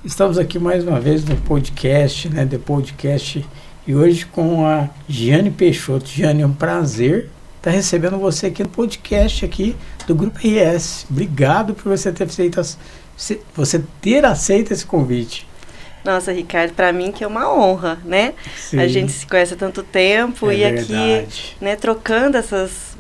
Estamos aqui mais uma vez no podcast, né, The Podcast, e hoje com a Giane Peixoto. Giane, é um prazer estar recebendo você aqui no podcast aqui do Grupo RS. Obrigado por você ter aceito esse convite. Nossa, Ricardo, para mim que é uma honra, né? Sim. A gente se conhece há tanto tempo e verdade. Aqui, né, trocando essas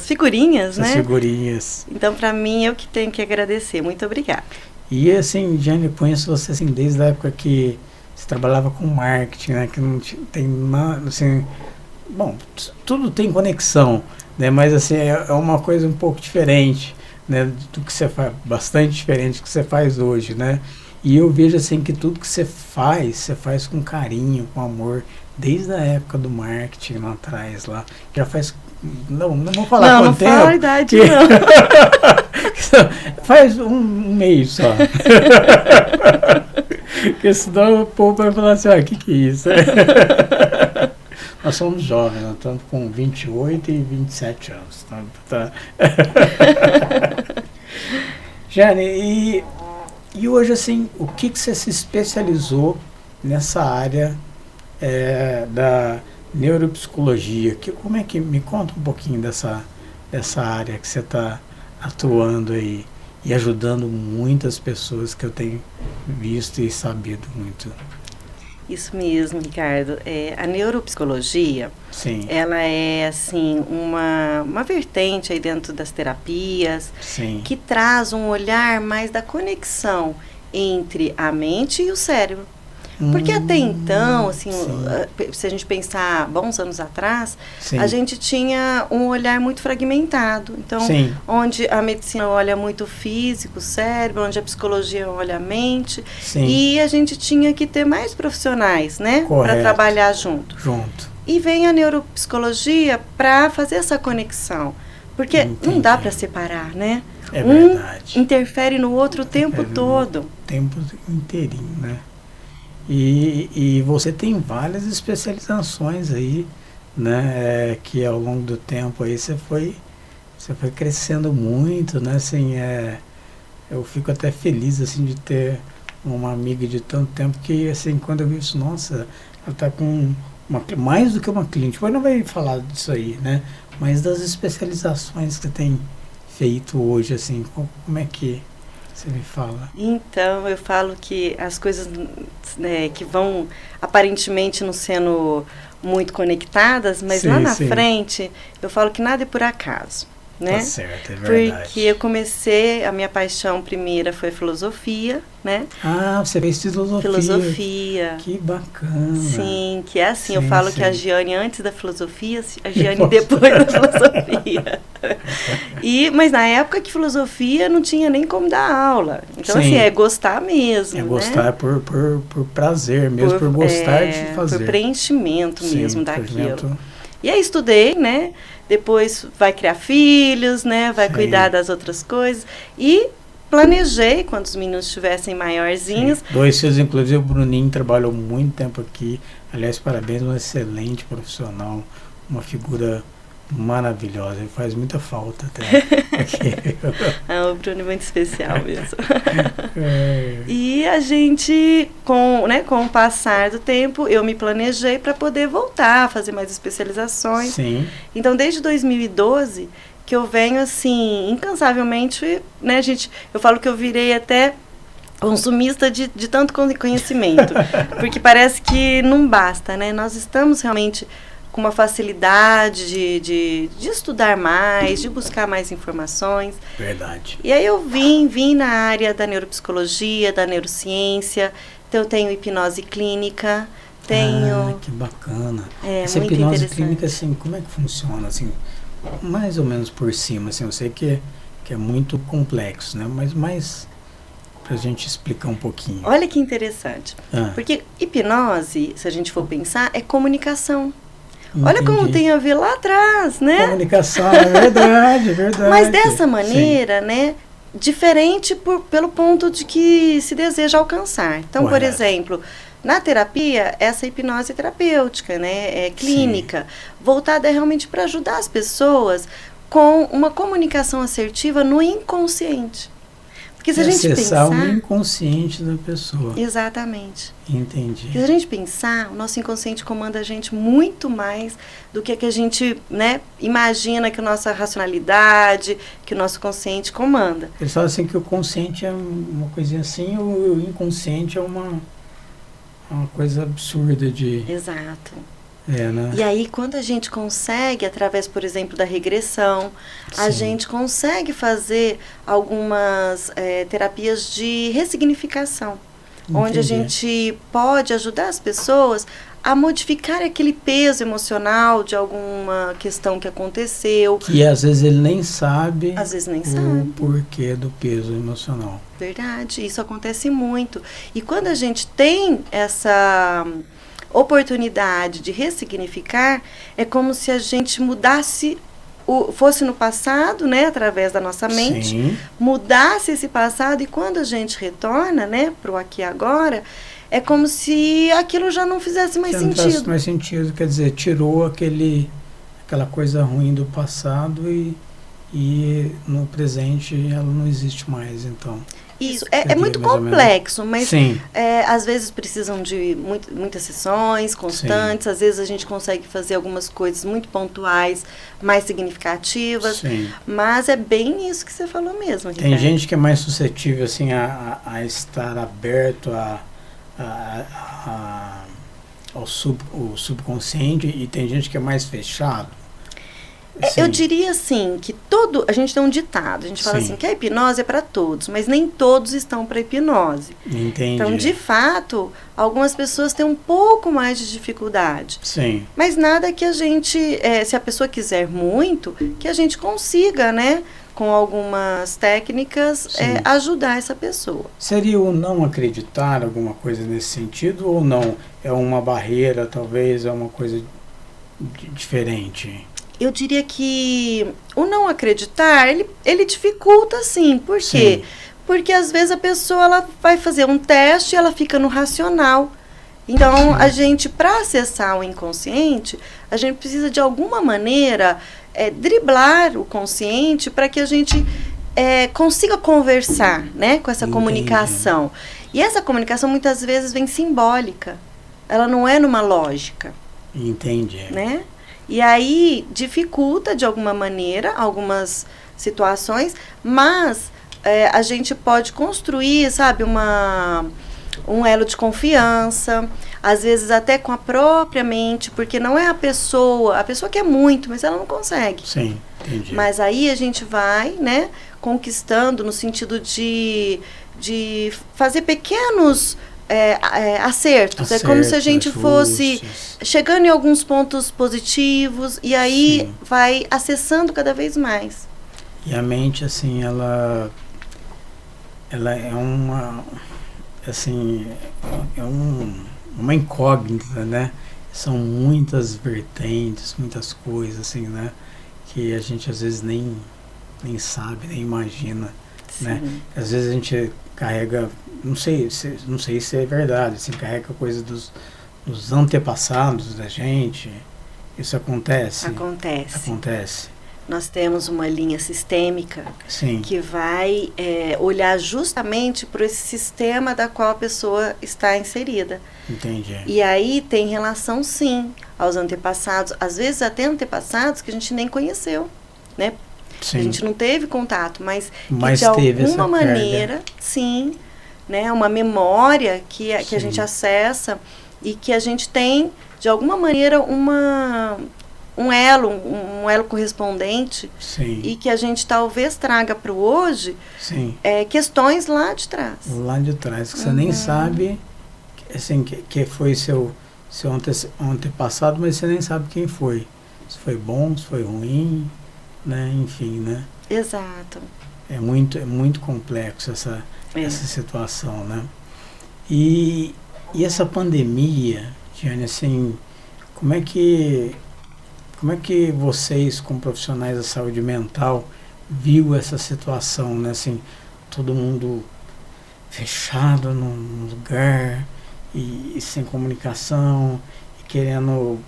figurinhas, né? Figurinhas. Então, para mim, eu que tenho que agradecer. Muito obrigada. E assim, Giane, eu conheço você assim, desde a época que você trabalhava com marketing, né? Que não tem nada, assim... Bom, tudo tem conexão, né? Mas assim, é uma coisa um pouco diferente, né? Do que você faz, bastante diferente do que você faz hoje, né? E eu vejo assim que tudo que você faz com carinho, com amor, desde a época do marketing lá atrás, lá, já faz... Não vou falar quanto tempo. Não fala a idade, não. Faz um mês só. Porque senão o povo vai falar assim, que é isso? Nós somos jovens, nós estamos com 28 e 27 anos. Tá. Giane, e hoje, assim, o que você se especializou nessa área da neuropsicologia? Como é que me conta um pouquinho dessa área que você está atuando aí e ajudando muitas pessoas que eu tenho visto e sabido muito? Isso mesmo, Ricardo. A neuropsicologia, sim, ela é assim uma vertente aí dentro das terapias, sim, que traz um olhar mais da conexão entre a mente e o cérebro. Porque até então, assim, se a gente pensar bons anos atrás, sim, a gente tinha um olhar muito fragmentado. Então, sim, onde a medicina olha muito o físico, o cérebro, onde a psicologia olha a mente. Sim. E a gente tinha que ter mais profissionais, né? Para trabalhar junto. E vem a neuropsicologia para fazer essa conexão. Porque não dá para separar, né? É verdade. Um interfere no outro o tempo todo. O tempo inteirinho, né? E você tem várias especializações aí, né, que ao longo do tempo aí você foi crescendo muito, né, assim, eu fico até feliz, assim, de ter uma amiga de tanto tempo que, assim, quando eu vi isso, nossa, ela tá com mais do que uma cliente, depois não vai falar disso aí, né, mas das especializações que você tem feito hoje, assim, como é que você me fala? Então, eu falo que as coisas, né, que vão aparentemente não sendo muito conectadas, mas sim, lá na frente, eu falo que nada é por acaso, né? Tá certo, é verdade. Porque eu comecei, a minha paixão primeira foi filosofia, né? Ah, você fez filosofia. Filosofia. Que bacana. Sim, que é assim, sim, eu falo que a Giane antes da filosofia, a Giane depois da filosofia. Mas na época que filosofia não tinha nem como dar aula. Então, sim, assim, é gostar mesmo, gostar, né? por prazer mesmo, por gostar de fazer. Por preenchimento, sim, mesmo daquilo. E aí estudei, né? Depois vai criar filhos, né? Vai, sim, cuidar das outras coisas. E planejei, quando os meninos estivessem maiorzinhos. Sim. 2 filhos, inclusive o Bruninho trabalhou muito tempo aqui. Aliás, parabéns, um excelente profissional, uma figura maravilhosa, ele faz muita falta até aqui. O Bruno é muito especial mesmo. E a gente, com o passar do tempo, eu me planejei para poder voltar a fazer mais especializações. Sim. Então, desde 2012, que eu venho, assim, incansavelmente, né, eu falo que eu virei até consumista de tanto conhecimento, porque parece que não basta, né? Nós estamos realmente com uma facilidade de estudar mais, de buscar mais informações. Verdade. E aí eu vim na área da neuropsicologia, da neurociência. Então eu tenho hipnose clínica, tenho... que bacana. Essa muito hipnose clínica, assim, como é que funciona, assim, mais ou menos por cima, assim, eu sei que é muito complexo, né, mas mais pra gente explicar um pouquinho. Olha que interessante, porque hipnose, se a gente for pensar, é comunicação. Entendi. Olha como tem a ver lá atrás, né? Comunicação, é verdade, é verdade. Mas dessa maneira, sim, né, diferente pelo ponto de que se deseja alcançar. Então, correto, por exemplo, na terapia, essa hipnose terapêutica, né, clínica, sim, voltada realmente para ajudar as pessoas com uma comunicação assertiva no inconsciente. Porque se a gente acessar pensar... o inconsciente da pessoa. Exatamente. Entendi. Porque se a gente pensar, o nosso inconsciente comanda a gente muito mais do que a gente, né, imagina que a nossa racionalidade, que o nosso consciente comanda. Eles falam assim que o consciente é uma coisinha assim, o inconsciente é uma coisa absurda de... Exato. Né? E aí, quando a gente consegue, através, por exemplo, da regressão, a gente consegue fazer algumas terapias de ressignificação, onde a gente pode ajudar as pessoas a modificar aquele peso emocional de alguma questão que aconteceu. Que às vezes ele nem sabe, o porquê do peso emocional. Verdade, isso acontece muito. E quando a gente tem essa oportunidade de ressignificar, é como se a gente mudasse, fosse no passado, né, através da nossa mente, mudasse esse passado, e quando a gente retorna, né, para o aqui e agora, é como se aquilo já não fizesse mais sentido. Não faz mais sentido, quer dizer, tirou aquela coisa ruim do passado e no presente ela não existe mais, então. Isso, é muito complexo, mas às vezes precisam de muitas sessões constantes, às vezes a gente consegue fazer algumas coisas muito pontuais, mais significativas, mas é bem isso que você falou mesmo, Ricardo. Tem gente que é mais suscetível assim, a estar aberto ao subconsciente, e tem gente que é mais fechado. Eu diria assim, que a gente tem um ditado, a gente fala assim, que a hipnose é para todos, mas nem todos estão para hipnose. Entendi. Então, de fato, algumas pessoas têm um pouco mais de dificuldade. Mas nada que a gente, se a pessoa quiser muito, que a gente consiga, né, com algumas técnicas, ajudar essa pessoa. Seria o não acreditar, alguma coisa nesse sentido, ou não? É uma barreira, talvez, é uma coisa diferente? Eu diria que o não acreditar, ele dificulta, sim. Por quê? Porque às vezes a pessoa ela vai fazer um teste e ela fica no racional. Então, a gente, para acessar o inconsciente, a gente precisa de alguma maneira driblar o consciente para que a gente consiga conversar, né, com essa comunicação. E essa comunicação muitas vezes vem simbólica. Ela não é numa lógica. Entendi. Né? E aí dificulta de alguma maneira algumas situações, mas a gente pode construir, sabe, um elo de confiança, às vezes até com a própria mente, porque não é a pessoa quer muito, mas ela não consegue. Entendi. Mas aí a gente vai, né, conquistando no sentido de fazer pequenos acertos. É como se a gente fosse chegando em alguns pontos positivos e aí vai acessando cada vez mais. E a mente, assim, ela é uma incógnita, né? São muitas vertentes, muitas coisas, assim, né? Que a gente às vezes nem sabe, nem imagina, né? Às vezes a gente carrega, não sei se é verdade, assim, carrega coisa dos antepassados da gente. Isso acontece? Acontece. Nós temos uma linha sistêmica que vai olhar justamente para esse sistema da qual a pessoa está inserida. Entendi. E aí tem relação, sim, aos antepassados, às vezes até antepassados que a gente nem conheceu, né? A gente não teve contato, mas de alguma maneira, né, uma memória que a gente acessa e que a gente tem, de alguma maneira, um elo correspondente e que a gente talvez traga para o hoje questões lá de trás. Lá de trás, que você nem sabe, assim, que foi seu antepassado, mas você nem sabe quem foi. Se foi bom, se foi ruim, né? Enfim, né? Exato. É muito complexo essa situação, né? E essa pandemia, Diane, assim, como é que vocês, como profissionais da saúde mental, viu essa situação, né? Assim, todo mundo fechado num lugar e sem comunicação, e querendo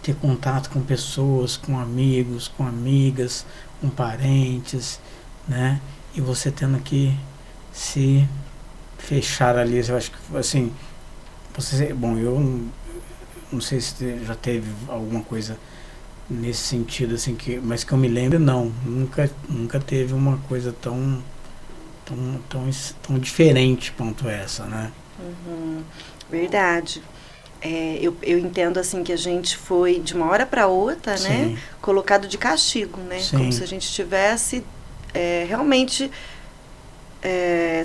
ter contato com pessoas, com amigos, com amigas, com parentes, né? e você tendo que se fechar ali. Eu acho que, assim, bom, eu não sei se já teve alguma coisa nesse sentido, assim, mas que eu me lembro, não. Nunca teve uma coisa tão diferente quanto essa, né? Uhum, verdade. Eu entendo, assim, que a gente foi de uma hora para outra, Sim. né, colocado de castigo, né? Sim. Como se a gente tivesse realmente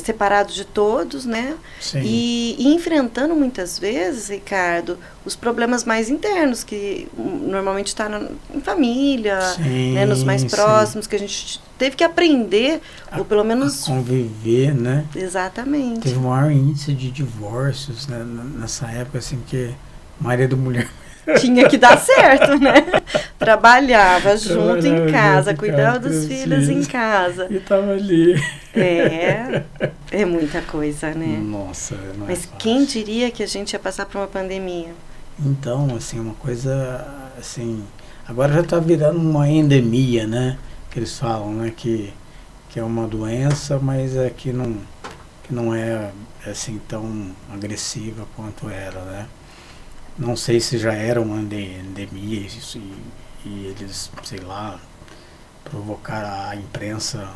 separado de todos, né? Sim. E enfrentando muitas vezes, Ricardo, os problemas mais internos, que normalmente está em família, sim, né, nos mais próximos, sim. Que a gente teve que aprender, ou pelo menos... conviver, né? Exatamente. Teve um maior índice de divórcios, né, nessa época, assim, que marido e mulher... Tinha que dar certo, né? Trabalhava junto em casa, cuidava dos filhos em casa. E tava ali. É muita coisa, né? Nossa, não Mas é quem diria que a gente ia passar por uma pandemia? Então, assim, uma coisa, assim, agora já tá virando uma endemia, né? Que eles falam, né? Que é uma doença, mas que não é, assim, tão agressiva quanto era, né? Não sei se já era uma endemia isso, e eles, sei lá, provocaram a imprensa,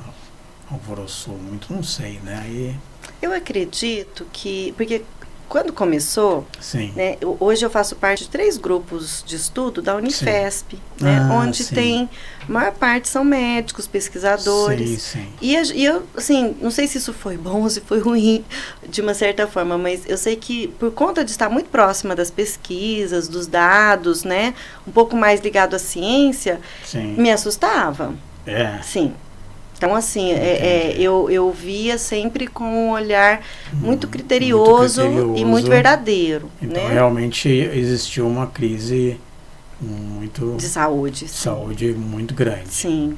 alvoroçou muito, não sei, né? Eu acredito que, porque quando começou, sim. Né, hoje eu faço parte de 3 grupos de estudo da Unifesp, né, onde sim. tem, a maior parte são médicos, pesquisadores. Sim. E eu, assim, não sei se isso foi bom ou se foi ruim, de uma certa forma, mas eu sei que por conta de estar muito próxima das pesquisas, dos dados, né, um pouco mais ligado à ciência, sim. me assustava. Sim. Então, assim, eu via sempre com um olhar muito criterioso e muito verdadeiro. Então, né? Realmente existiu uma crise muito... de saúde. Saúde muito grande. Sim.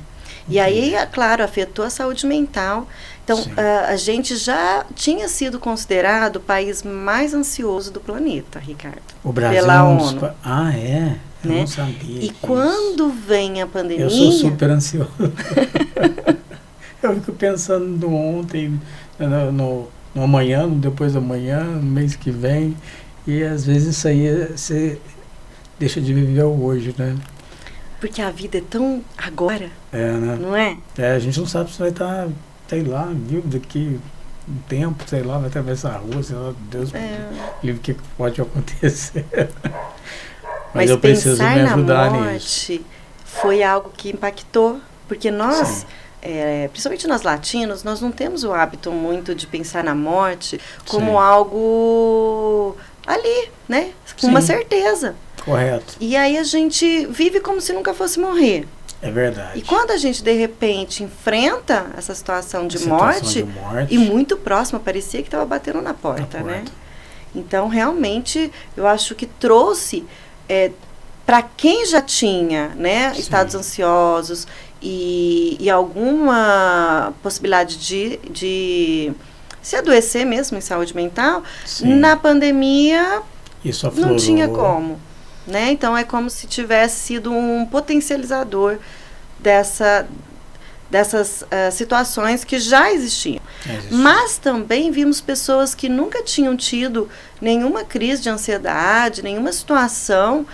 E aí, é claro, afetou a saúde mental. Então, a gente já tinha sido considerado o país mais ansioso do planeta, Ricardo. O Brasil pela ONU. Eu né? não sabia E quando vem a pandemia... Eu sou super ansioso. Eu fico pensando no ontem, no amanhã, no depois da manhã, no mês que vem. E às vezes isso aí você deixa de viver o hoje, né? Porque a vida é tão agora, né? Não é? A gente não sabe se vai estar, sei lá, viu, daqui um tempo, sei lá, vai atravessar a rua, sei lá, Deus livre, o que pode acontecer. Mas eu preciso me ajudar nisso. Pensar na morte foi algo que impactou, porque nós... principalmente nós latinos, nós não temos o hábito muito de pensar na morte como algo ali, né? Com uma certeza. Correto. E aí a gente vive como se nunca fosse morrer. É verdade. E quando a gente, de repente, enfrenta essa situação de morte, e muito próxima, parecia que estava batendo na porta, né? Então, realmente, eu acho que trouxe, para quem já tinha, né, estados ansiosos, e alguma possibilidade de se adoecer mesmo em saúde mental, na pandemia isso aflorou. Não tinha como. Né? Então, é como se tivesse sido um potencializador dessas situações que já existiam. Mas também vimos pessoas que nunca tinham tido nenhuma crise de ansiedade, nenhuma situação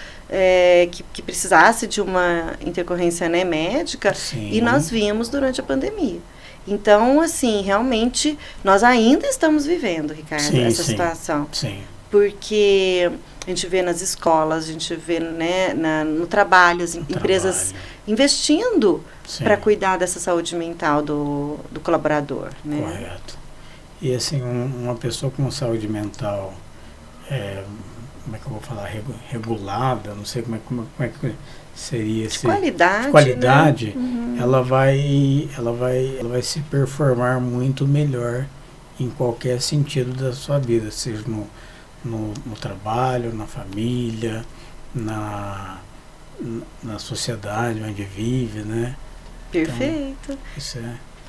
que precisasse de uma intercorrência, né, médica, e nós vimos durante a pandemia. Então, assim, realmente, nós ainda estamos vivendo, Ricardo, essa situação. Sim. Porque a gente vê nas escolas, a gente vê, né, no trabalho, as empresas investindo para cuidar dessa saúde mental do colaborador. Né? Correto. E assim, uma pessoa com saúde mental, como é que eu vou falar, regulada, não sei como é que seria de qualidade, de qualidade, né? ela vai se performar muito melhor em qualquer sentido da sua vida, seja no trabalho, na família, na sociedade onde vive, né? Perfeito. Então, isso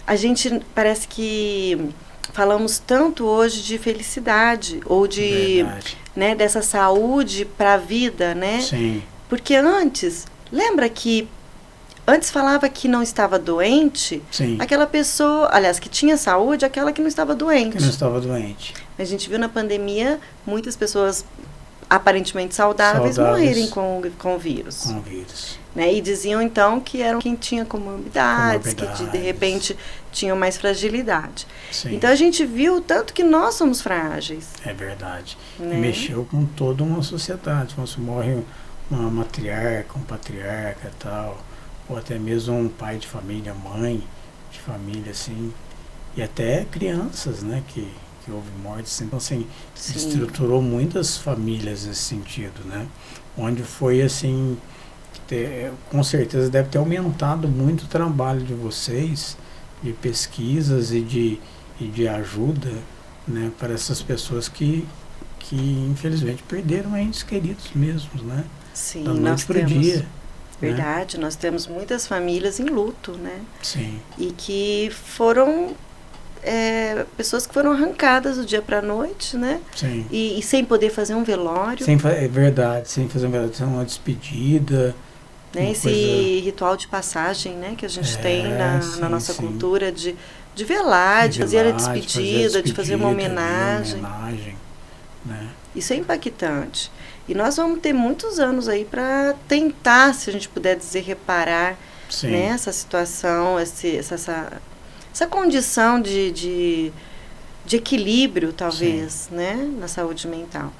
A gente parece que falamos tanto hoje de felicidade ou de, né, dessa saúde para a vida, né? Sim. Porque antes, lembra que antes falava que não estava doente, Sim. aquela pessoa, aliás, que tinha saúde, aquela que não estava doente. Que não estava doente. A gente viu na pandemia muitas pessoas aparentemente saudáveis morrerem com o vírus. Com o vírus. Né? E diziam, então, que eram quem tinha comorbidades, que de repente tinham mais fragilidade. Sim. Então, a gente viu tanto que nós somos frágeis. É verdade. Né? E mexeu com toda uma sociedade. Quando se morre uma matriarca, um patriarca e tal, ou até mesmo um pai de família, mãe de família, assim, e até crianças, né, que houve mortes. Então, assim, se estruturou muitas famílias nesse sentido, né? Onde foi, assim, com certeza deve ter aumentado muito o trabalho de vocês, de pesquisas e de ajuda, né, para essas pessoas que infelizmente perderam entes queridos mesmos, né? Sim, da noite pro dia. Verdade, né? Nós temos muitas famílias em luto, né? Sim. E que foram pessoas que foram arrancadas do dia para a noite, né? Sim. E sem poder fazer um velório. É verdade, sem fazer um velório, sem uma despedida. Né? Esse ritual de passagem, né, que a gente tem na nossa cultura de velar, de fazer a despedida, de fazer uma homenagem. Né? Isso é impactante. E nós vamos ter muitos anos aí para tentar, se a gente puder dizer, reparar, né, essa situação, essa condição de equilíbrio, talvez, né, na saúde mental.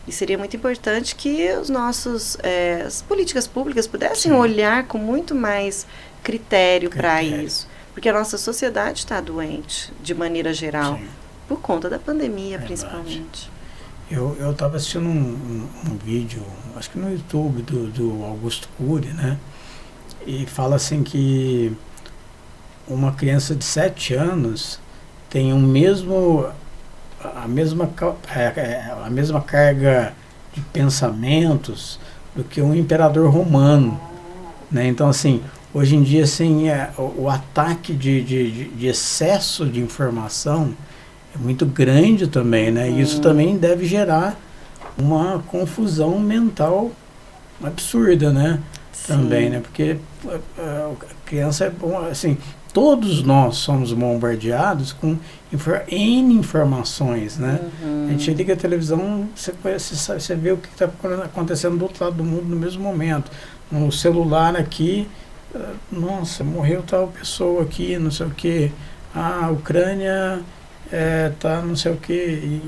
E seria muito importante que as políticas públicas pudessem olhar com muito mais critério para isso. Porque a nossa sociedade está doente, de maneira geral, por conta da pandemia, principalmente. Eu estava assistindo um vídeo, acho que no YouTube, do Augusto Cury, né? E fala assim que uma criança de 7 anos tem a mesma carga de pensamentos do que um imperador romano, né? Então, assim, hoje em dia, assim, o ataque de excesso de informação é muito grande também, né? E isso também deve gerar uma confusão mental absurda, né? Sim. Também, né? Porque a criança é bom, assim, todos nós somos bombardeados com N informações, né? A gente liga a televisão, você vê o que está acontecendo do outro lado do mundo no mesmo momento. No celular aqui, nossa, morreu tal pessoa aqui, não sei o quê. A Ucrânia tá não sei o quê.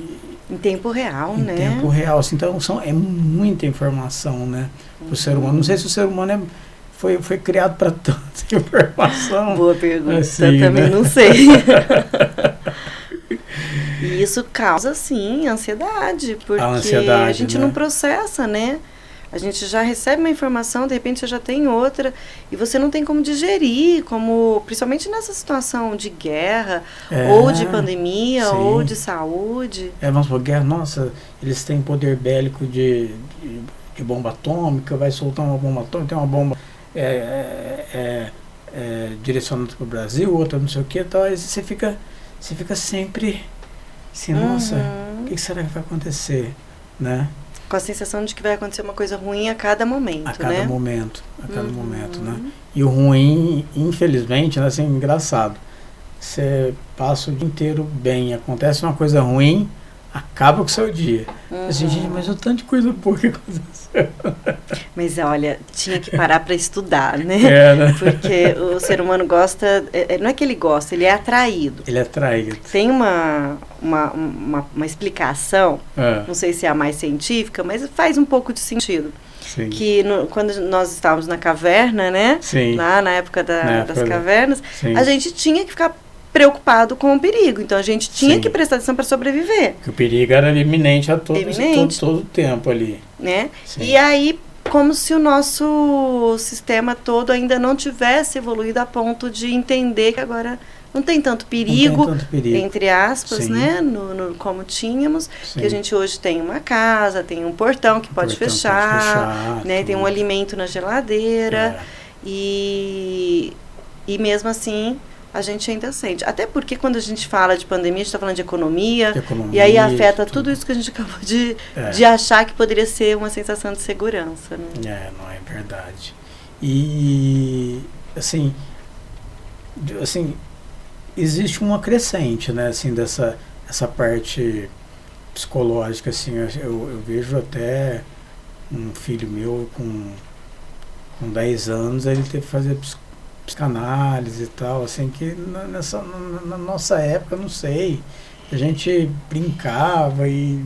Em tempo real, né? Em tempo real. Assim, então, é muita informação, né? Para o ser humano. Não sei se o ser humano foi criado para tanta informação. Boa pergunta, assim, também né? não sei. E isso causa, sim, ansiedade, porque a gente não processa, né? A gente já recebe uma informação, de repente você já tem outra, e você não tem como digerir, principalmente nessa situação de guerra, ou de pandemia, ou de saúde. Vamos por guerra, nossa, eles têm poder bélico de bomba atômica, vai soltar uma bomba atômica, tem uma bomba direcionada para o Brasil, outra não sei o que, tal, aí você fica sempre assim, nossa, o que será que vai acontecer, né? Com a sensação de que vai acontecer uma coisa ruim a cada momento, né? A cada momento, né? E o ruim, infelizmente, né, assim, engraçado, você passa o dia inteiro bem, acontece uma coisa ruim, acaba com o seu dia. Assim, gente, mas o tanto de coisa boa que aconteceu. Mas olha, tinha que parar para estudar, né? Né? Porque o ser humano gosta, não é que ele gosta, ele é atraído. Ele é atraído. Tem uma explicação, não sei se é a mais científica, mas faz um pouco de sentido. Sim. Que quando nós estávamos na caverna, né? Sim. Lá na época das cavernas, sim, a gente tinha que ficar preocupado com o perigo. Então a gente tinha que prestar atenção para sobreviver. Porque o perigo era iminente a todo o tempo ali. Né? E aí, como se o nosso sistema todo ainda não tivesse evoluído a ponto de entender que agora não tem tanto perigo, entre aspas, né? Como tínhamos, que a gente hoje tem uma casa, tem um portão que pode fechar, né? Tem um alimento na geladeira e mesmo assim a gente ainda sente. Até porque quando a gente fala de pandemia, a gente está falando de economia, e aí afeta tudo isso que a gente acabou de achar que poderia ser uma sensação de segurança. Né? Não é verdade. E, assim, existe uma crescente, né, assim, essa parte psicológica, assim, eu vejo até um filho meu com 10 anos, ele teve que fazer psicanálise e tal, assim, que na nossa época, não sei, a gente brincava e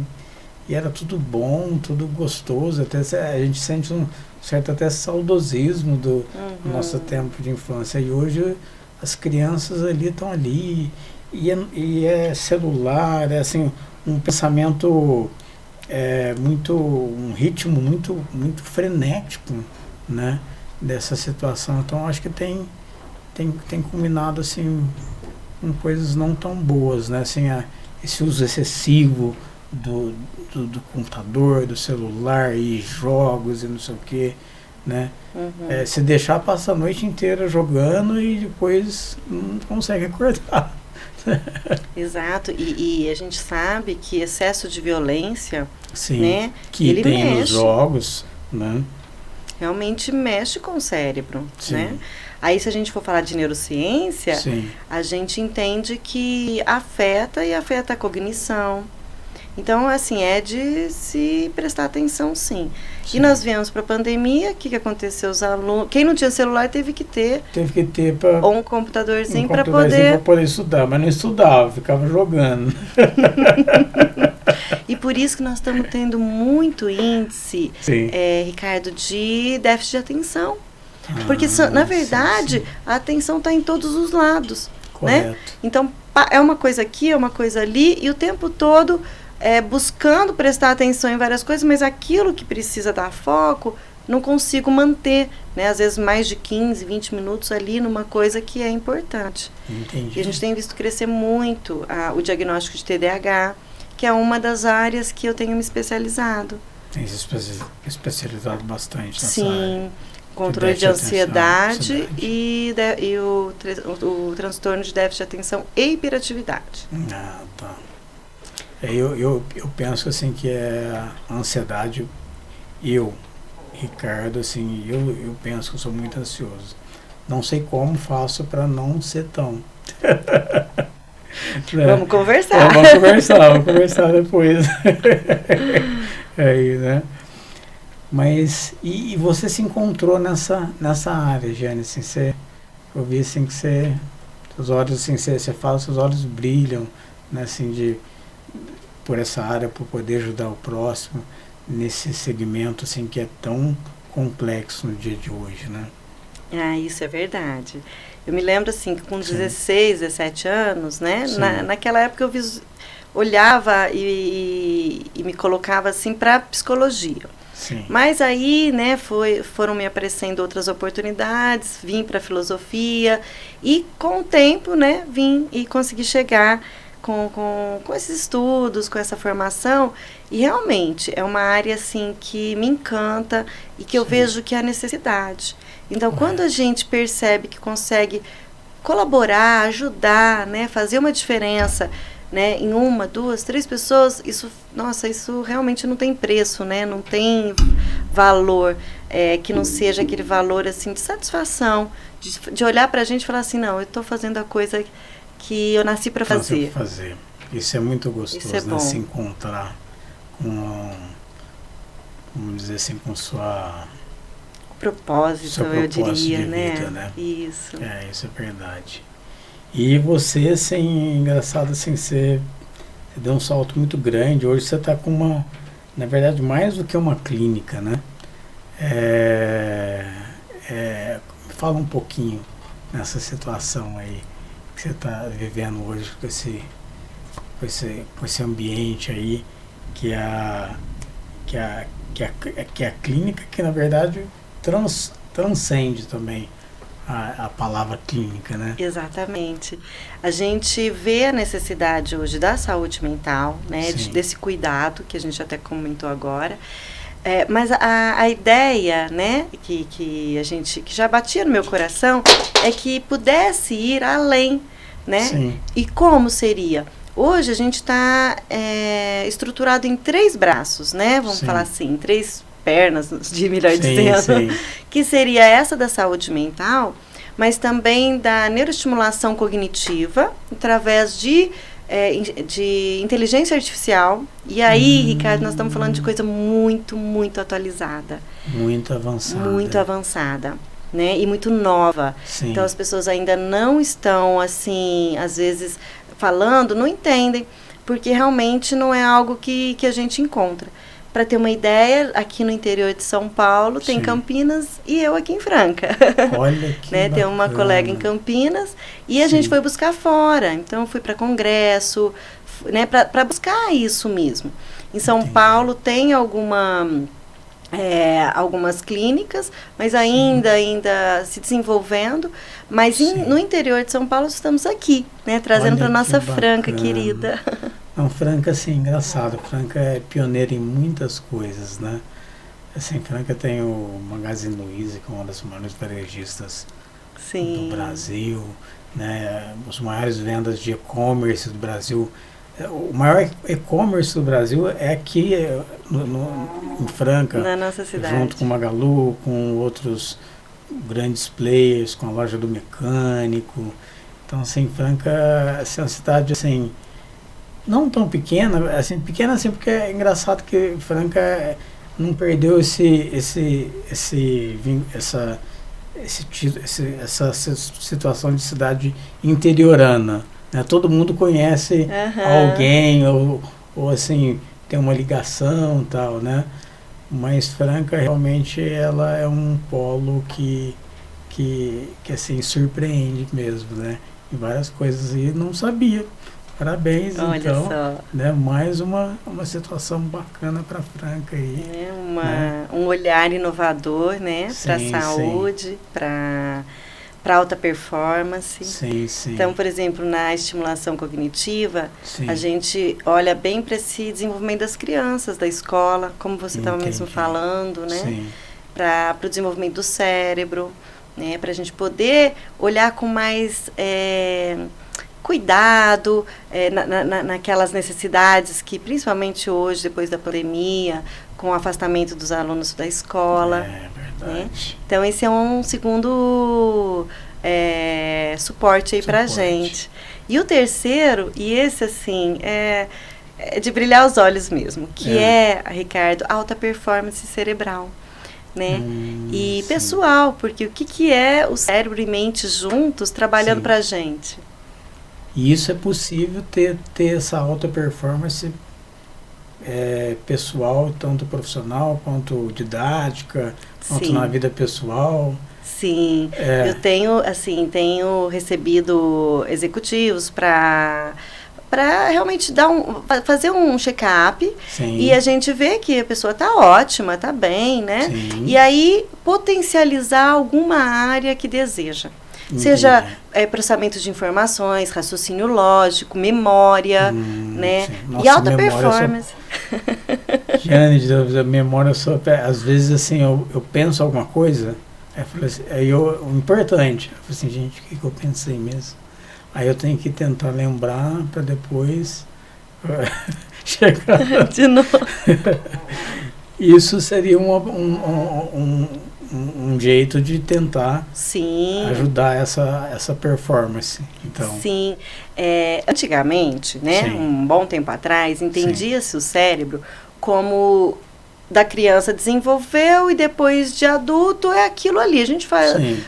era tudo bom, tudo gostoso, até a gente sente um certo até saudosismo do nosso tempo de infância, e hoje as crianças ali estão ali, e é celular, é assim, um pensamento um ritmo muito frenético, né, dessa situação. Então acho que tem combinado assim com coisas não tão boas, né, assim, esse uso excessivo do computador, do celular e jogos e não sei o que, né, se deixar passa a noite inteira jogando e depois não consegue acordar. Exato, e a gente sabe que excesso de violência, sim, né, que ele tem mexe, nos jogos, né, realmente mexe com o cérebro, sim, né? Aí se a gente for falar de neurociência, sim, a gente entende que afeta a cognição. Então, assim, é de se prestar atenção, sim. E nós viemos para a pandemia, o que aconteceu? Os alunos, quem não tinha celular teve que ter ou um computadorzinho para poder estudar, mas não estudava, ficava jogando. E por isso que nós estamos tendo muito índice, Ricardo, de déficit de atenção. Porque, na verdade, sim. A atenção está em todos os lados. Correto. Né? Então, é uma coisa aqui, é uma coisa ali, e o tempo todo buscando prestar atenção em várias coisas, mas aquilo que precisa dar foco, não consigo manter, né? Às vezes mais de 15, 20 minutos ali numa coisa que é importante. Entendi. E a gente tem visto crescer muito o diagnóstico de TDAH, que é uma das áreas que eu tenho me especializado. Tem se especializado bastante nessa Sim, área. controle de ansiedade e o transtorno de déficit de atenção e hiperatividade. Ah, tá. Eu penso assim que a ansiedade, Ricardo, assim, eu penso que eu sou muito ansioso. Não sei como faço para não ser tão. Vamos conversar. Vamos conversar depois. Aí, né? Mas, e você se encontrou nessa área, Jane, assim, eu vi assim que seus olhos, assim, você fala, seus olhos brilham, né, assim, por essa área, por poder ajudar o próximo, nesse segmento, assim, que é tão complexo no dia de hoje, né? Ah, isso é verdade. Eu me lembro, assim, que com 16, 17 anos, né, naquela época eu olhava e me colocava, assim, para psicologia. Sim. Mas aí, né, foram me aparecendo outras oportunidades, vim para a filosofia e com o tempo, né, vim e consegui chegar com esses estudos, com essa formação, e realmente é uma área assim que me encanta e que eu vejo que há necessidade. Então, quando a gente percebe que consegue colaborar, ajudar, né, fazer uma diferença, né, em 1, 2, 3 pessoas, isso realmente não tem preço, né, não tem valor que não seja aquele valor assim de satisfação, de olhar para a gente e falar assim, não, eu estou fazendo a coisa que eu nasci para fazer. Isso é muito gostoso, isso é bom. Né, se encontrar com, vamos dizer assim, com sua propósito, eu diria, de né? Vida, né? Isso. Isso é verdade. E você, assim, engraçado, assim, você deu um salto muito grande. Hoje você está com na verdade, mais do que uma clínica, né? Fala um pouquinho nessa situação aí que você está vivendo hoje com esse ambiente aí que a clínica, que na verdade transcende também a palavra clínica, né? Exatamente. A gente vê a necessidade hoje da saúde mental, né? Desse cuidado que a gente até comentou agora. Mas a ideia, né, que já batia no meu coração é que pudesse ir além, né? Sim. E como seria? Hoje a gente está estruturado em 3 braços, né? Vamos falar assim, 3 pernas, melhor dizendo, que seria essa da saúde mental, mas também da neuroestimulação cognitiva, através de inteligência artificial. E aí, Ricardo, nós estamos falando de coisa muito, muito atualizada. Muito avançada. Muito avançada, né? E muito nova. Sim. Então, as pessoas ainda não estão, assim, às vezes, falando, não entendem, porque realmente não é algo que a gente encontra. Para ter uma ideia, aqui no interior de São Paulo tem Campinas e eu aqui em Franca. Olha que né? Tem uma colega em Campinas e a gente foi buscar fora. Então, eu fui para congresso, né? Para buscar isso mesmo. Em São Paulo tem algumas clínicas, mas ainda se desenvolvendo. Mas no interior de São Paulo estamos aqui, né? Trazendo para nossa Franca querida. Não, Franca, assim, engraçado. Franca é pioneira em muitas coisas, né? Assim, Franca tem o Magazine Luiza, que é uma das maiores varejistas do Brasil, né? As maiores vendas de e-commerce do Brasil. O maior e-commerce do Brasil é aqui em Franca, na nossa cidade, junto com Magalu, com outros grandes players, com a loja do mecânico. Então, assim, Franca assim, é uma cidade assim, não tão pequena assim porque é engraçado que Franca não perdeu essa situação de cidade interiorana, né? Todo mundo conhece alguém ou assim tem uma ligação, tal, né? Mas Franca realmente ela é um polo que assim surpreende mesmo, né? Em várias coisas, e não sabia. Parabéns. Olha então, só. Né? Mais uma situação bacana para Franca aí. Né? Um olhar inovador, né? Para a saúde, para alta performance. Sim. Então, por exemplo, na estimulação cognitiva, a gente olha bem para esse desenvolvimento das crianças, da escola, como você estava mesmo falando, né? Para o desenvolvimento do cérebro, né? Para a gente poder olhar com mais cuidado naquelas necessidades que, principalmente hoje, depois da pandemia, com o afastamento dos alunos da escola. É verdade. Né? Então, esse é um segundo suporte aí para a gente. E o terceiro, e esse, assim, é de brilhar os olhos mesmo, que Ricardo, alta performance cerebral. Né? E pessoal, porque o que é o cérebro e mente juntos trabalhando para a gente? E isso é possível ter essa alta performance pessoal, tanto profissional quanto didática, quanto na vida pessoal. Sim, eu tenho recebido executivos para realmente fazer um check-up e a gente vê que a pessoa está ótima, está bem, né? Sim. E aí potencializar alguma área que deseja. Entendi. Seja processamento de informações, raciocínio lógico, memória, né? Nossa, e alta performance. Jane, a memória às vezes assim, eu penso alguma coisa, o importante, eu falei assim, gente, o que eu pensei mesmo? Aí eu tenho que tentar lembrar para depois chegar de novo. Isso seria um jeito de tentar ajudar essa performance. Então. Sim. Antigamente, né, um bom tempo atrás, entendia-se o cérebro como da criança desenvolveu e depois de adulto é aquilo ali. A gente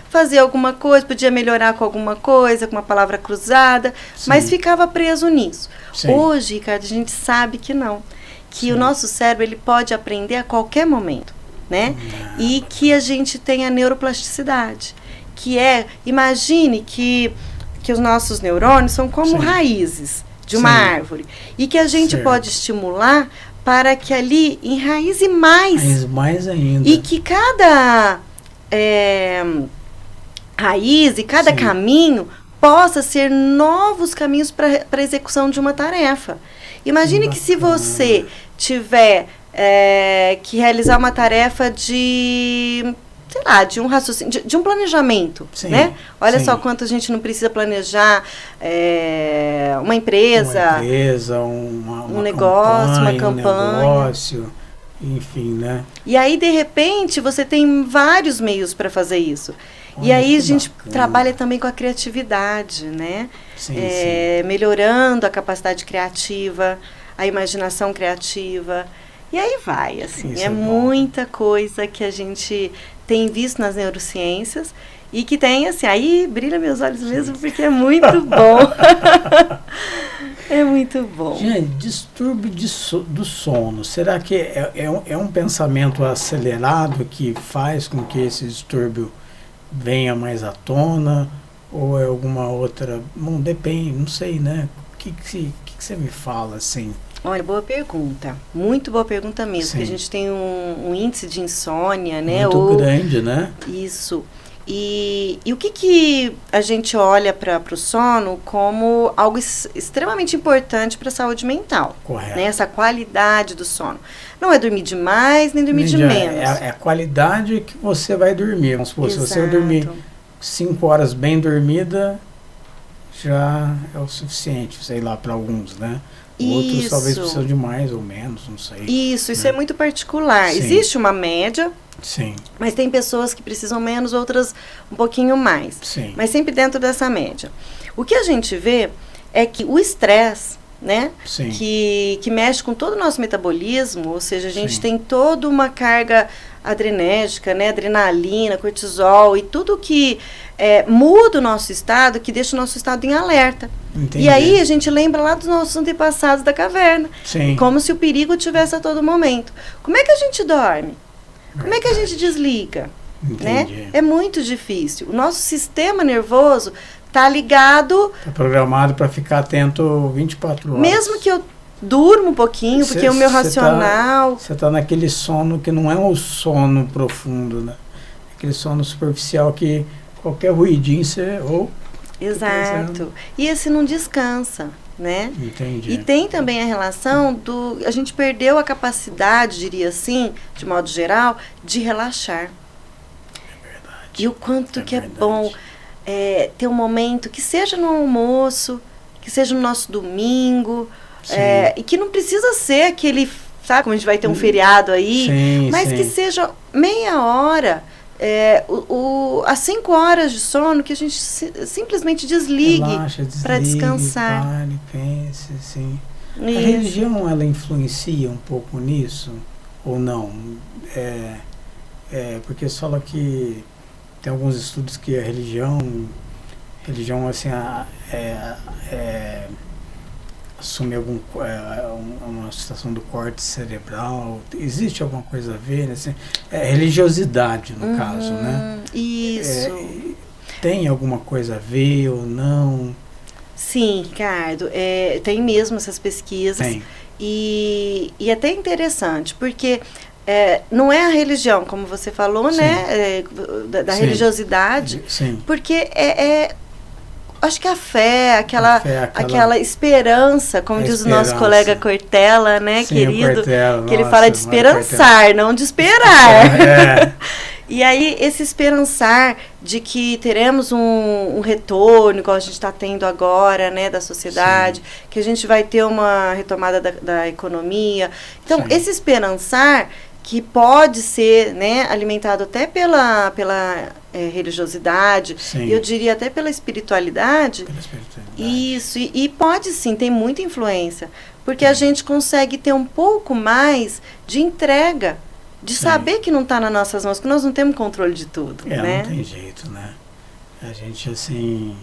fazia alguma coisa, podia melhorar com alguma coisa, com uma palavra cruzada, mas ficava preso nisso. Hoje, Ricardo, a gente sabe que não. Que o nosso cérebro ele pode aprender a qualquer momento, né? E que a gente tem a neuroplasticidade, que imagine que os nossos neurônios são como raízes de uma árvore e que a gente pode estimular para que ali enraize mais ainda. E que cada raiz e cada caminho possa ser novos caminhos para a execução de uma tarefa. Imagine que se você tiver que realizar uma tarefa de um raciocínio, de um planejamento, né? Olha só quanto a gente não precisa planejar uma empresa, um negócio, uma campanha. Um negócio, enfim, né? E aí, de repente, você tem vários meios para fazer isso. E aí a gente trabalha também com a criatividade, né? Sim, melhorando a capacidade criativa, a imaginação criativa. E aí vai, assim, é muita coisa que a gente tem visto nas neurociências e que tem, assim, aí brilha meus olhos mesmo, porque é muito bom. É muito bom. Gente, distúrbio do sono, será que é um pensamento acelerado que faz com que esse distúrbio venha mais à tona, ou é alguma outra? Não, depende, não sei, né? O que você me fala, assim? Olha, boa pergunta. Muito boa pergunta mesmo. Porque a gente tem um índice de insônia, né? Muito grande, né? Isso. E o que a gente olha para o sono como algo extremamente importante para a saúde mental. Correto. Né? Essa qualidade do sono. Não é dormir demais, nem dormir de menos. É a qualidade que você vai dormir. Vamos supor, se você vai dormir 5 horas bem dormida, já é o suficiente, sei lá, para alguns, né? Outros talvez precisam de mais ou menos, não sei. Isso é muito particular. Sim. Existe uma média, sim, mas tem pessoas que precisam menos, outras um pouquinho mais. Sim. Mas sempre dentro dessa média. O que a gente vê é que o estresse, né, sim, que mexe com todo o nosso metabolismo, ou seja, a gente tem toda uma carga adrenérgica, né, adrenalina, cortisol e tudo que muda o nosso estado, que deixa o nosso estado em alerta. Entendi. E aí a gente lembra lá dos nossos antepassados da caverna, sim, como se o perigo tivesse a todo momento. Como é que a gente dorme? Como é que a gente desliga? Né? É muito difícil. O nosso sistema nervoso está ligado... Está programado para ficar atento 24 horas. Mesmo que eu durmo um pouquinho, porque o meu racional... Você está naquele sono que não é um sono profundo, né? Aquele sono superficial que qualquer ruidinho você... Exato. E esse não descansa, né? Entendi. E tem também a relação do... A gente perdeu a capacidade, diria assim, de modo geral, de relaxar. É verdade. E o quanto que é bom ter um momento, que seja no almoço, que seja no nosso domingo, e que não precisa ser aquele... Sabe, como a gente vai ter um feriado aí, sim, mas que seja meia hora... as 5 horas de sono que a gente simplesmente desligue para descansar. Pare, pense, sim. A religião, ela influencia um pouco nisso ou não? Porque você fala que tem alguns estudos que a religião assim, assume uma situação do córtex cerebral. Existe alguma coisa a ver, né? Assim, religiosidade, no caso, né? Isso. Tem alguma coisa a ver ou não? Sim, Ricardo. Tem mesmo essas pesquisas. Tem. E é até interessante, porque não é a religião, como você falou, sim, né? Da religiosidade. Sim. Porque acho que a fé, aquela esperança, como diz o nosso colega Cortella, né, sim, querido, Cortella, que ele fala de esperançar, não de esperar. E aí, esse esperançar de que teremos um retorno, igual a gente está tendo agora, né, da sociedade, sim, que a gente vai ter uma retomada da economia. Então, sim, esse esperançar que pode ser, né, alimentado até pela religiosidade, sim, eu diria até pela espiritualidade. Isso, e pode sim, tem muita influência, porque a gente consegue ter um pouco mais de entrega, de saber que não está nas nossas mãos, que nós não temos controle de tudo, né? Não tem jeito, né? A gente, assim,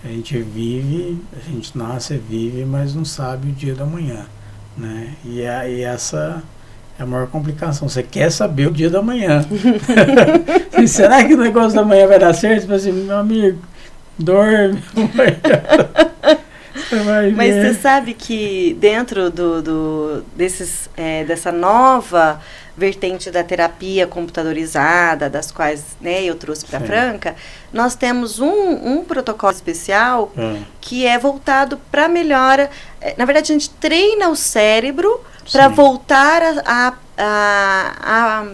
a gente vive, a gente nasce, vive, mas não sabe o dia da manhã, né? E essa é a maior complicação. Você quer saber o dia da manhã. Será que o negócio da manhã vai dar certo? Tipo assim, meu amigo, dorme. Mas você sabe que dentro dessa nova vertente da terapia computadorizada, das quais, né, eu trouxe para Franca, nós temos um protocolo especial que é voltado para melhora. Na verdade, a gente treina o cérebro para voltar a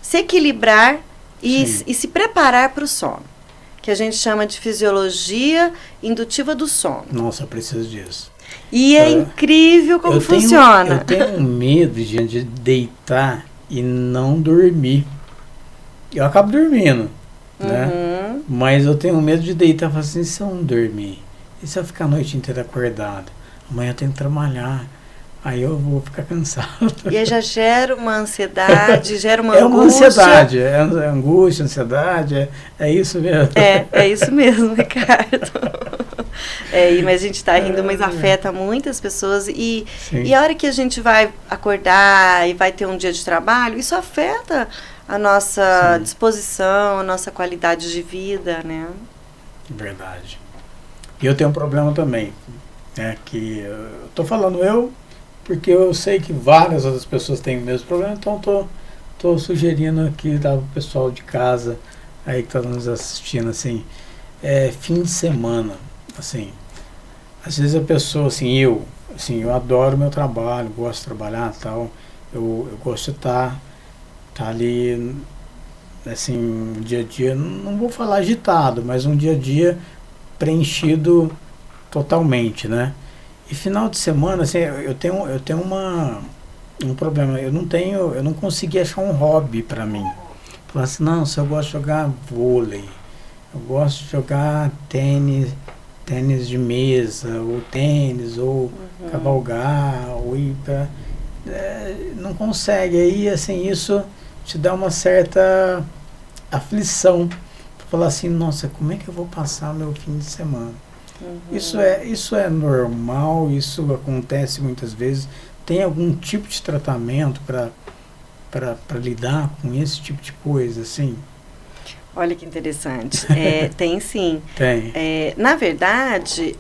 se equilibrar e se preparar para o sono, que a gente chama de fisiologia indutiva do sono. Nossa, eu preciso disso. E é incrível como funciona. Eu tenho medo de deitar e não dormir. Eu acabo dormindo, né? Mas eu tenho medo de deitar e falar assim, se eu não dormir, e se eu ficar a noite inteira acordado, amanhã eu tenho que trabalhar, aí eu vou ficar cansado. E aí já gera uma ansiedade, gera uma angústia. Uma ansiedade, é angústia, ansiedade, é isso mesmo. É isso mesmo, Ricardo. Mas a gente está rindo, mas afeta muitas pessoas e a hora que a gente vai acordar e vai ter um dia de trabalho, isso afeta a nossa disposição, a nossa qualidade de vida, né? Verdade. E eu tenho um problema também, que eu tô falando porque eu sei que várias outras pessoas têm o mesmo problema, então tô sugerindo aqui para o pessoal de casa aí que está nos assistindo, assim, fim de semana, assim, às vezes a pessoa, assim, eu adoro meu trabalho, gosto de trabalhar, tal, eu gosto de estar ali, assim, um dia a dia, não vou falar agitado, mas um dia a dia preenchido totalmente, né? E final de semana, assim, eu tenho um problema, eu não consegui achar um hobby para mim. Falar assim, não, se eu gosto de jogar vôlei, eu gosto de jogar tênis de mesa, ou tênis, ou cavalgar, ou ir pra... não consegue. Aí, assim, isso te dá uma certa aflição. Falar assim, nossa, como é que eu vou passar meu fim de semana? Isso é normal, isso acontece muitas vezes. Tem algum tipo de tratamento para lidar com esse tipo de coisa, assim? Olha que interessante. Tem sim. Tem. Na verdade,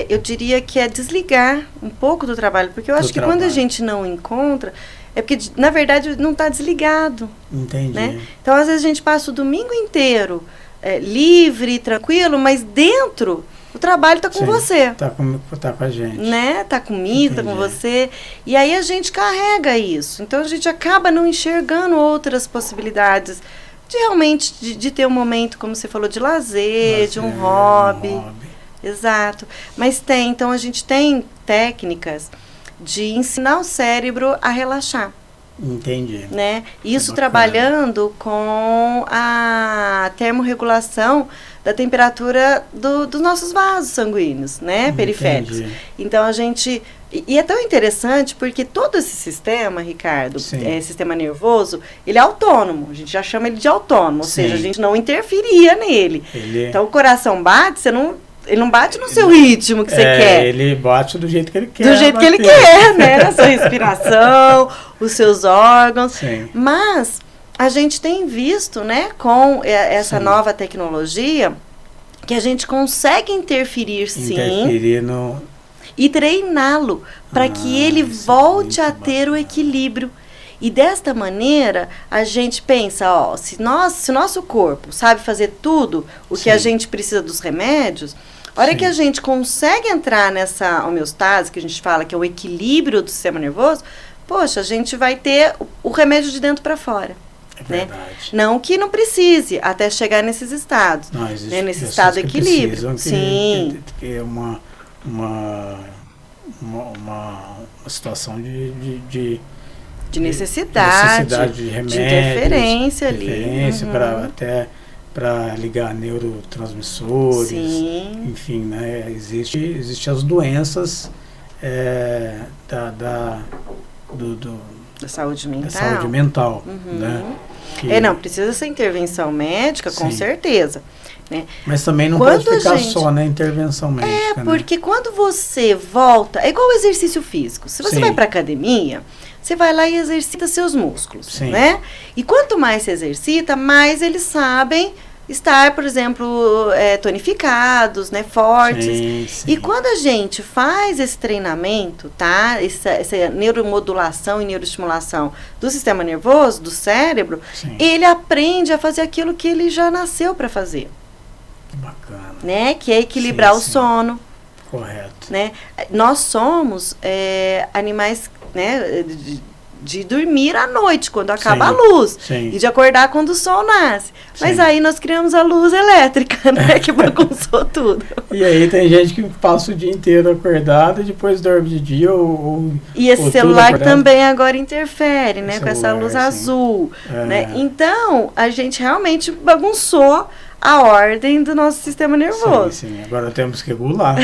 eu diria que é desligar um pouco do trabalho, porque eu acho que quando a gente não encontra, é porque, na verdade, não está desligado. Entendi. Né? Então, às vezes, a gente passa o domingo inteiro livre, tranquilo, mas dentro o trabalho está com você. Tá com a gente. Né? Tá comigo, está com você. E aí a gente carrega isso. Então, a gente acaba não enxergando outras possibilidades de realmente de ter um momento, como você falou, de lazer, de um hobby. Exato. Mas então a gente tem técnicas de ensinar o cérebro a relaxar. Entendi. Né? Isso trabalhando com a termorregulação da temperatura dos nossos vasos sanguíneos, né? Periféricos. Então a gente... E é tão interessante porque todo esse sistema, Ricardo, sistema nervoso, ele é autônomo. A gente já chama ele de autônomo, ou seja, a gente não interferia nele. Então o coração bate, ele não bate no seu ritmo que você quer. Ele bate do jeito que ele quer. Do jeito que ele quer, né? Na sua respiração, os seus órgãos. Sim. Mas a gente tem visto, né, com essa nova tecnologia, que a gente consegue interferir e treiná-lo para que ele volte a ter o equilíbrio. E desta maneira, a gente pensa, se nosso corpo sabe fazer tudo o que a gente precisa dos remédios, a hora que a gente consegue entrar nessa homeostase, que a gente fala que é o equilíbrio do sistema nervoso, poxa, a gente vai ter o remédio de dentro para fora. Né? Não que não precise até chegar nesses estados. Não, existe, né? Nesse estado de equilíbrio. Sim. Que é uma situação de necessidade de remédios, de interferência ali. Para ligar neurotransmissores. Sim. Enfim, né? Existe as doenças da saúde mental. Da saúde mental, né? Não, precisa essa intervenção médica, com certeza. Né? Mas também não pode ficar só na intervenção médica. Porque quando você volta... É igual o exercício físico. Se você vai para academia, você vai lá e exercita seus músculos, né? E quanto mais você exercita, mais eles sabem estar, por exemplo, tonificados, né, fortes. E quando a gente faz esse treinamento, tá? Essa neuromodulação e neuroestimulação do sistema nervoso, do cérebro, ele aprende a fazer aquilo que ele já nasceu para fazer. Que bacana. Né? Que é equilibrar o sono. Correto. Né? Nós somos animais, né, de dormir à noite, quando acaba a luz. Sim. E de acordar quando o sol nasce. Mas aí nós criamos a luz elétrica, né? Que bagunçou tudo. E aí tem gente que passa o dia inteiro acordado e depois dorme de dia E esse celular também agora interfere, né? Com essa luz azul. Né? Então, a gente realmente bagunçou a ordem do nosso sistema nervoso. Sim. Agora temos que regular.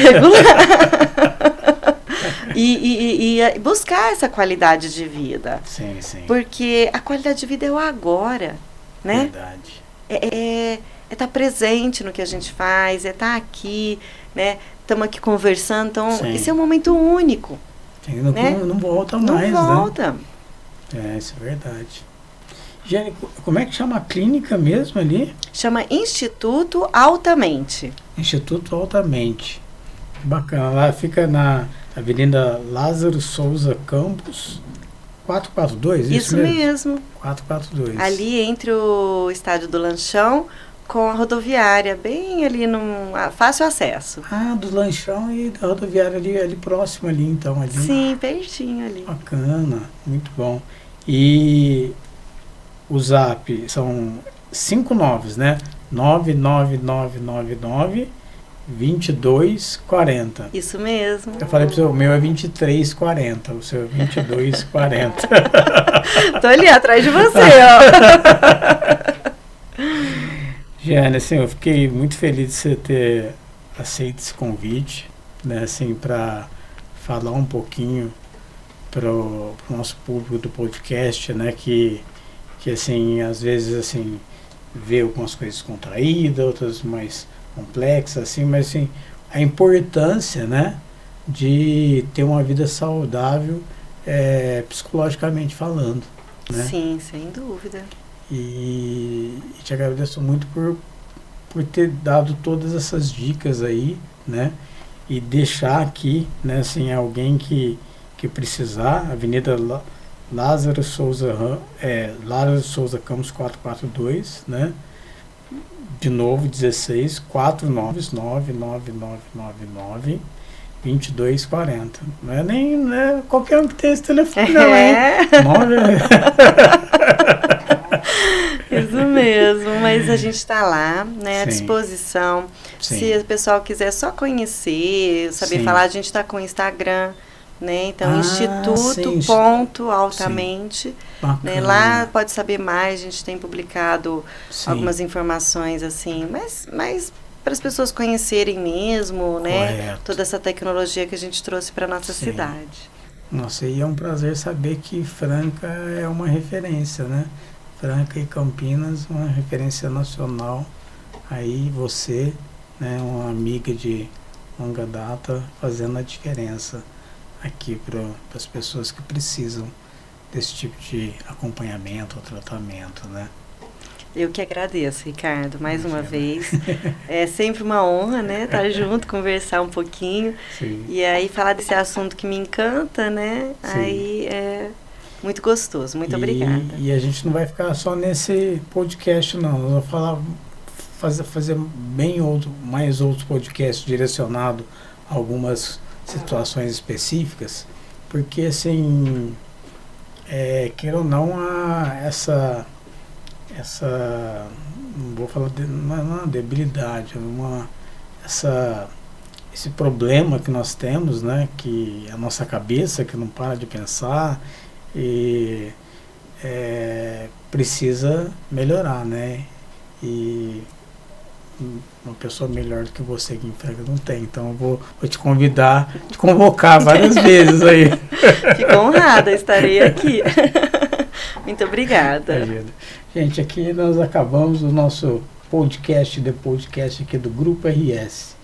E buscar essa qualidade de vida. Sim. Porque a qualidade de vida é o agora, né? Verdade. É estar presente no que a gente faz, é estar aqui, né? Estamos aqui conversando, então esse é um momento único. Não volta mais, Não volta. Né? Isso é verdade. Jane, como é que chama a clínica mesmo ali? Chama Instituto Altamente. Instituto Altamente. Bacana. Lá fica na Avenida Lázaro Souza Campos, 442, isso mesmo. 442. Ali entre o Estádio do Lanchão com a rodoviária, bem ali num fácil acesso. Do Lanchão e da rodoviária ali próximo ali, então. Ali. Sim, pertinho ali. Bacana, muito bom. E o zap são 5 noves, né? 99999 2240. Isso mesmo. Eu falei pro seu, o meu é 2340, o seu é 2240. Tô ali atrás de você, ó. Jane, assim, eu fiquei muito feliz de você ter aceito esse convite, né, assim, para falar um pouquinho pro nosso público do podcast, né, que assim, às vezes, assim, vê algumas coisas contraídas, outras mais complexas, assim, mas assim, a importância, né, de ter uma vida saudável, psicologicamente falando, né? Sim, sem dúvida. E te agradeço muito por ter dado todas essas dicas aí, né, e deixar aqui, né, assim, alguém que precisar, Avenida Lázaro Souza Campos 442, né? De novo, 16 4999999 2240. Não é qualquer um que tem esse telefone, não, hein? Isso mesmo, mas a gente está lá, né, à disposição. Sim. Se o pessoal quiser só conhecer, saber falar, a gente está com o Instagram, né? Então, instituto.altamente, né? Lá pode saber mais, a gente tem publicado algumas informações assim, mas para as pessoas conhecerem mesmo, né? Toda essa tecnologia que a gente trouxe para nossa cidade. Nossa, e é um prazer saber que Franca é uma referência, né? Franca e Campinas, uma referência nacional. Aí você, né, uma amiga de longa data, fazendo a diferença aqui para as pessoas que precisam desse tipo de acompanhamento ou tratamento, né? Eu que agradeço, Ricardo, mais uma vez. É sempre uma honra, né, estar junto, conversar um pouquinho. Sim. E aí falar desse assunto que me encanta, né? Sim. Aí é muito gostoso. Muito obrigada. E a gente não vai ficar só nesse podcast, não. Nós vamos fazer mais outros podcasts direcionados a algumas situações específicas, porque assim, queira ou não, essa não vou falar não é uma debilidade, esse problema que nós temos, né, que a nossa cabeça que não para de pensar e precisa melhorar, né? E uma pessoa melhor do que você que em Franca não tem, então eu vou te convocar várias vezes aí. Fico honrada, estarei aqui. Muito obrigada. Gente, aqui nós acabamos o nosso podcast aqui do Grupo RS,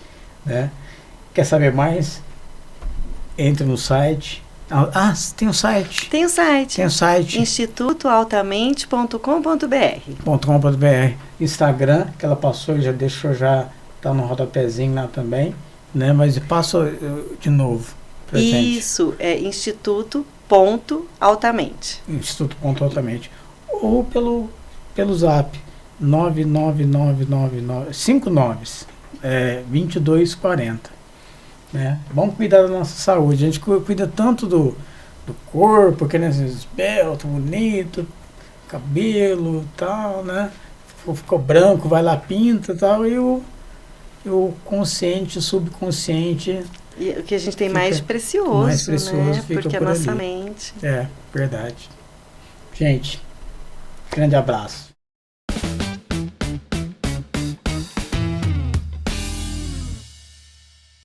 né? Quer saber mais? Entre no site. Tem o site. Tem o site. institutoaltamente.com.br. Instagram, que ela passou, já tá no rodapézinho lá também, né? Mas passa de novo pra gente. Isso, é instituto.altamente. Instituto.altamente. Ou pelo zap 99999 5 noves 2240. Né? Vamos cuidar da nossa saúde. A gente cuida tanto do corpo, querendo ser esbelto, bonito, cabelo tal, né? Ficou branco, vai lá, pinta tal, e o consciente, o subconsciente. E o que a gente tem mais precioso, né? Fica porque por a nossa ali. mente. É, verdade. Gente, grande abraço.